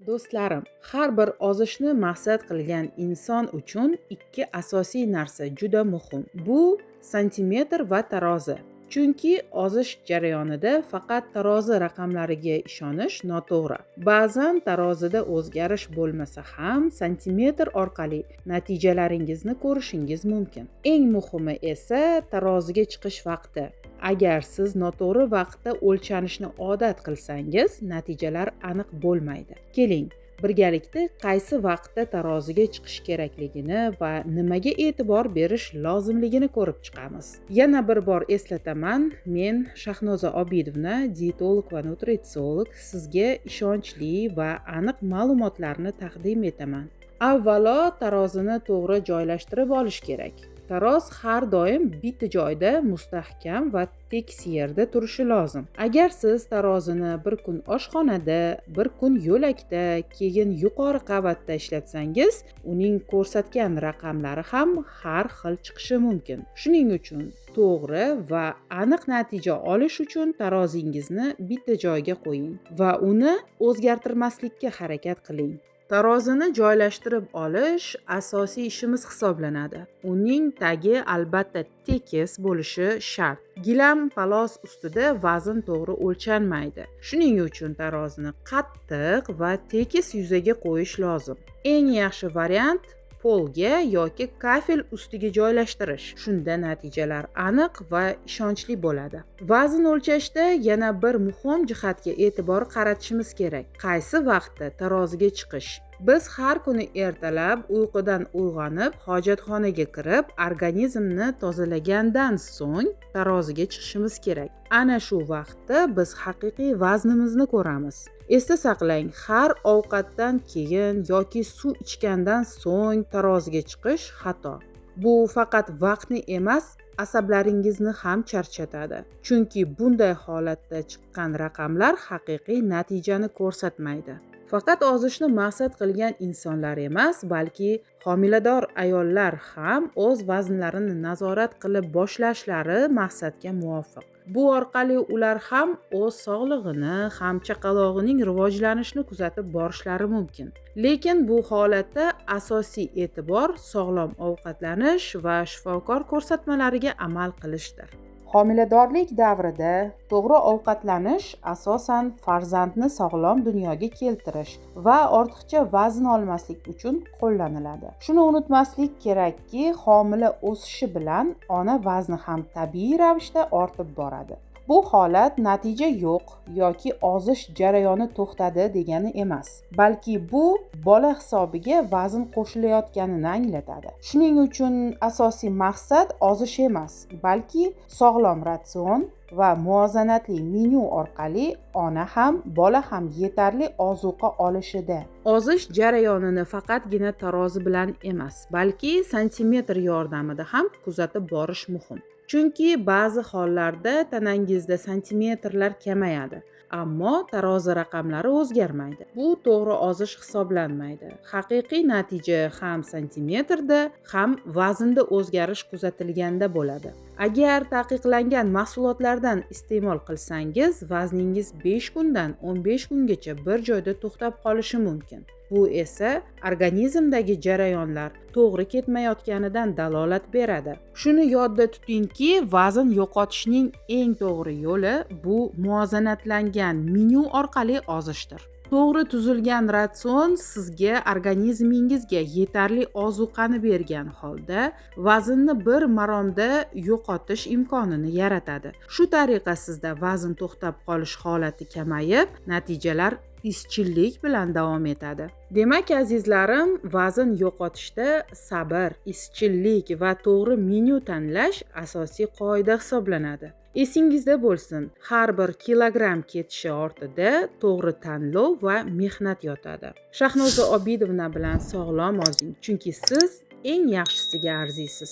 Do'stlarim, har bir ozishni maqsad qilgan inson uchun ikki asosiy narsa juda muhim. Bu santimetr va tarozi. Chunki ozish jarayonida faqat tarozi raqamlariga ishonish noto'g'ri. Ba'zan tarozida o'zgarish bo'lmasa ham santimetr orqali natijalaringizni ko'rishingiz mumkin. Eng muhimi esa taroziga chiqish vaqti. Agar siz noto'g'ri vaqtda o'lchanishni odat qilsangiz, natijalar aniq bo'lmaydi. Keling, birgalikda qaysi vaqtda taroziga chiqish kerakligini va nimaga e'tibor berish lozimligini ko'rib chiqamiz. Yana bir bor eslataman, men Shahnoza Obidovna, dietolog va nutritsiolog, sizga ishonchli va aniq ma'lumotlarni taqdim etaman. Avvalo, tarozini to'g'ri joylashtirib olish kerak. Taroz har doim bitta joyda mustahkam va tekis yerda turishi lozim. Agar siz tarozini bir kun oshxonada, bir kun yo'lakda, keyin yuqori qavatda ishlatsangiz, uning ko'rsatgan raqamlari ham har xil chiqishi mumkin. Shuning uchun to'g'ri va aniq natija olish uchun tarozingizni bitta joyga qo'ying va uni o'zgartirmaslikka harakat qiling. Tarozini joylashtirib olish asosiy ishimiz hisoblanadi. Uning tagi albatta tekis bo'lishi shart. Gilam palos ustida vazn to'g'ri o'lchanmaydi. Shuning uchun tarozini qattiq va tekis yuzaga qo'yish lozim. Eng yaxshi variant polga yoki kafel ustiga joylashtirish. Shunda natijalar aniq va ishonchli bo'ladi. Vazn o'lchashda yana bir muhim jihatga e'tibor qaratishimiz kerak. Qaysi vaqtda taroziga chiqish? Biz har kuni ertalab uyqudan uyg'onib, hojatxonaga kirib, organizmni tozalagandan so'ng taroziga chiqishimiz kerak. Ana shu vaqtda biz haqiqiy vaznimizni ko'ramiz. Esda saqlang, har ovqatdan keyin yoki suv ichgandan so'ng taroziga chiqish xato. Bu faqat vaqtni emas, asablaringizni ham charchatadi. Chunki bunday holatda chiqqan raqamlar haqiqiy natijani ko'rsatmaydi. Faqat ozishni maqsad qilgan insonlar emas, balki homilador ayollar ham o'z vaznlarini nazorat qilib boshlashlari maqsadga muvofiq. Bu orqali ular ham o'z sog'lig'ini, ham chaqalog'ining rivojlanishini kuzatib borishlari mumkin. Lekin bu holatda asosiy e'tibor sog'lom ovqatlanish va shifokor ko'rsatmalariga amal qilishdir. Homiladorlik davrida to'g'ri ovqatlanish asosan farzandni sog'lom dunyoga keltirish va ortiqcha vazn olmaslik uchun qo'llaniladi. Shuni unutmaslik kerakki, homila o'sishi bilan ona vazni ham tabiiy ravishda ortib boradi. Bu holat natija yo'q yoki ozish jarayoni to'xtadi degani emas, balki bu bola hisobiga vazn qo'shilayotganini anglatadi. Shuning uchun asosiy maqsad ozish emas, balki sog'lom ratsion va muvozanatli menyu orqali ona ham, bola ham yetarli ozuqa olishida. Ozish jarayonini faqatgina tarozi bilan emas, balki santimetr yordamida ham kuzatib borish muhim. Chunki ba'zi hollarda tanangizda santimetrlar kamayadi, ammo tarozi raqamlari o'zgarmaydi. Bu to'g'ri ozish hisoblanmaydi. Haqiqiy natija ham santimetrda, ham vaznda o'zgarish kuzatilganda bo'ladi. Agar taqiqlangan mahsulotlardan iste'mol qilsangiz, vazningiz 5 kundan 15 kungacha bir joyda to'xtab qolishi mumkin. Bu esa organizmdagi jarayonlar to'g'ri ketmayotganidan dalolat beradi. Shuni yodda tutingki, vazn yo'qotishning eng to'g'ri yo'li bu muvozanatlangan menyu orqali ozishdir. To'g'ri tuzilgan ratsion sizga organizmingizga yetarli ozuqani bergan holda vaznni bir maromda yo'qotish imkonini yaratadi. Shu tariqa sizda vazn to'xtab qolish holati kamayib, natijalar izchillik bilan davom etadi. Demak, azizlarim, vazn yo'qotishda sabr, izchillik va to'g'ri menyu tanlash asosiy qoida hisoblanadi. Esingizda bo'lsin, har bir kilogramm ketishi ortida to'g'ri tanlov va mehnat yotadi. Shahnoza Obidovna bilan sog'lom ozing, chunki siz eng yaxshisiga arziysiz.